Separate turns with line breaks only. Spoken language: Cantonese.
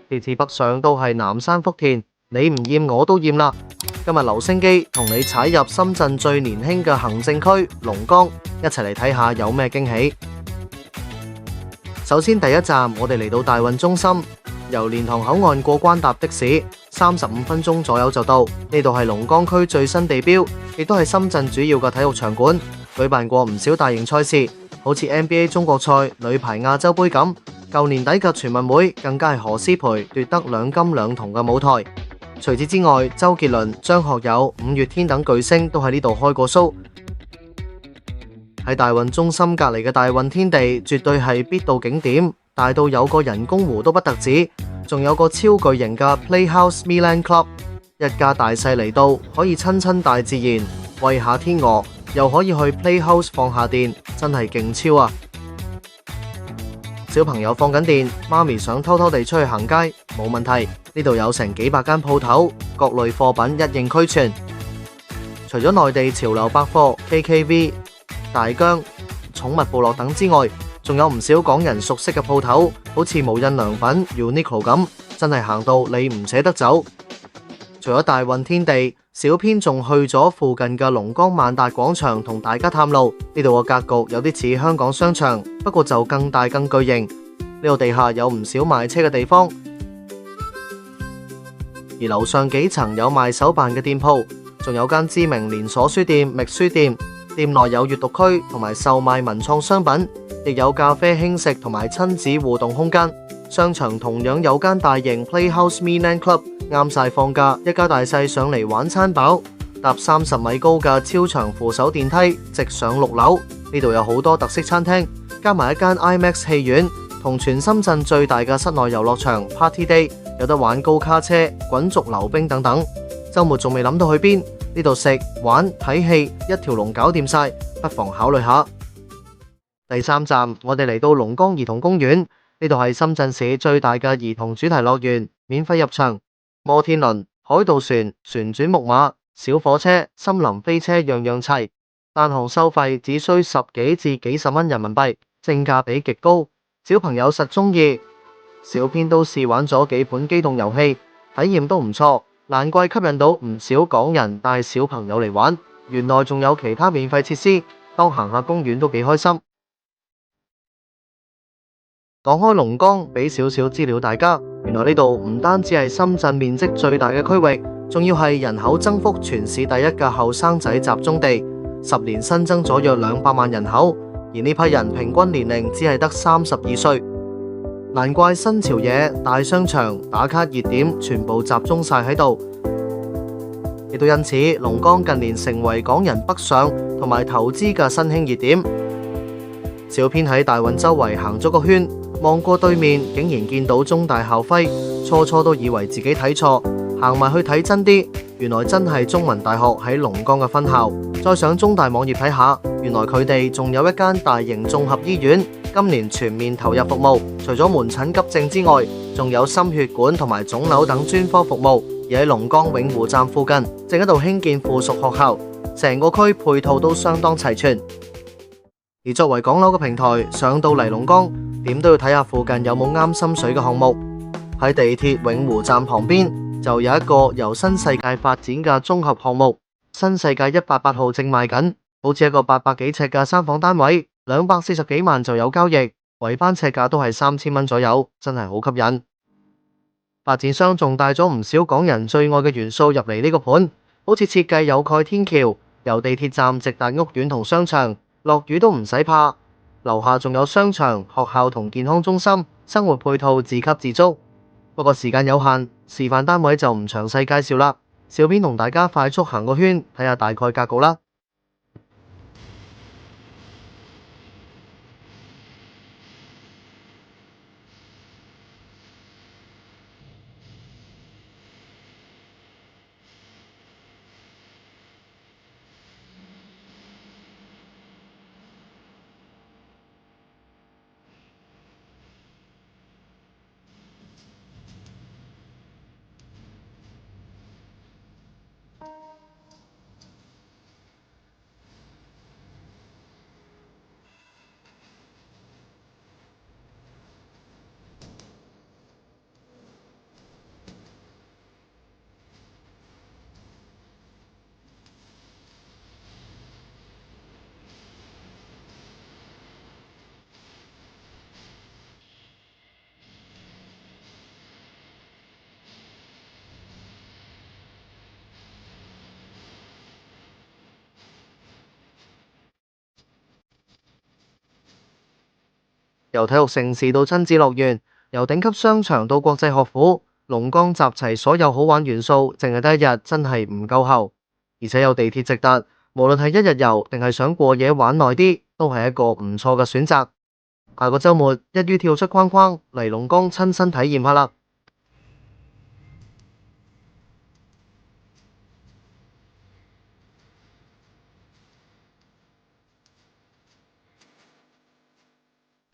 次次北上都係南山福田，你唔厭我都厭啦。今日留聲機同你踩入深圳最年輕嘅行政區龍崗，一齊嚟睇下有咩驚喜。首先第一站，我哋嚟到大運中心，由蓮塘口岸過關搭的士，35分鐘左右就到。呢度係龍崗區最新地標，亦都係深圳主要嘅體育場館，舉辦過唔少大型賽事，好似 NBA 中國賽、女排亞洲盃咁。舊年底嘅全運會更加係何詩蓓奪得2金2銅嘅舞台。除此之外，周杰倫、張學友、五月天等巨星都喺呢度開過 show。喺大運中心隔籬嘅大運天地絕對係必到景點，大到有個人工湖都不特止，仲有個超巨型嘅 Playhouse Milan Club， 一家大細嚟到可以親親大自然，餵下天鵝，又可以去 Playhouse 放下電，真係勁超啊！小朋友放緊電，媽咪想偷偷地出去行街，冇問題。呢度有成幾百間鋪頭，各類貨品一應俱全。除咗內地潮流百貨、KKV、大疆、寵物部落等之外，仲有唔少港人熟悉嘅鋪頭，好似無印良品、Uniqlo 咁，真係行到你唔捨得走。除咗大運天地，小編仲去咗附近嘅龍崗萬達廣場同大家探路。呢度嘅格局有啲似香港商場，不過就更大更巨型。呢度地下有唔少賣車嘅地方，而樓上幾層有賣手辦嘅店鋪，仲有間知名連鎖書店覓書店，店內有閱讀區同埋售賣文創商品，亦有咖啡輕食同埋親子互動空間。商場同樣有間大型 Playhouse Milan Club， 啱晒放假，一家大細上嚟玩餐飽。搭30米高嘅超長扶手電梯直上6樓，呢度有好多特色餐廳，加埋一間 IMAX 戲院，同全深圳最大嘅室內遊樂場 Party Day， 有得玩高卡車、滾軸溜冰等等。周末仲未諗到去邊，呢度食、玩、睇戲一條龍搞掂晒，不妨考慮下。第三站，我哋嚟到龍崗兒童公園，呢度係深圳市最大嘅兒童主題樂園，免費入場，摩天輪、海盜船、旋轉木馬、小火車、森林飛車樣樣齊，單項收費只需10幾至幾十蚊人民幣，性價比極高，小朋友實鍾意。小編都試玩咗幾款機動遊戲，體驗都唔錯，難怪吸引到唔少港人帶小朋友嚟玩。原來仲有其他免費設施，當行下公園都幾開心。講開龍崗，俾少少資料大家，原來呢度唔單止係深圳面積最大嘅區域，仲要係人口增幅全市第一嘅後生仔集中地，10年新增咗約200萬人口，而呢批人平均年齡只係得32歲，難怪新潮嘢、大商場、打卡熱點全部集中晒喺度，亦都因此龍崗近年成為港人北上同埋投資嘅新興熱點。小編喺大運周圍行咗個圈，望過對面竟然見到中大校徽，初都以為自己睇錯，行埋去睇真啲，原來真係中文大學喺龍崗嘅分校。再上中大網頁睇下，原來佢哋仲有一間大型綜合醫院，今年全面投入服務，除咗門診急症之外，仲有心血管同埋腫瘤等專科服務。而喺龍崗永湖站附近，正喺度興建附屬學校，成個區配套都相當齊全。而作為港樓嘅平台，上到嚟龍崗，點都要睇下附近有冇啱心水嘅項目。喺地鐵永湖站旁邊就有一個由新世界發展嘅綜合項目，新世界188號正賣緊，好似一個800幾尺嘅3房單位，240幾萬就有交易，圍翻尺價都係3000蚊左右，真係好吸引。發展商仲帶咗唔少港人最愛嘅元素入嚟呢個盤，好似設計有蓋天橋，由地鐵站直達屋苑同商場，落雨都唔使怕。樓下仲有商場、學校同健康中心，生活配套自給自足。不過時間有限，示範單位就唔詳細介紹啦。小編同大家快速行個圈，睇下大概格局啦。由體育盛事到親子樂園，由頂級商場到國際學府，龍崗集齊所有好玩元素，淨係得一日真係唔夠喉。而且有地鐵直達，無論係一日遊定係想過夜玩耐啲，都係一個唔錯嘅選擇。下個週末一於跳出框框嚟龍崗親身體驗下啦！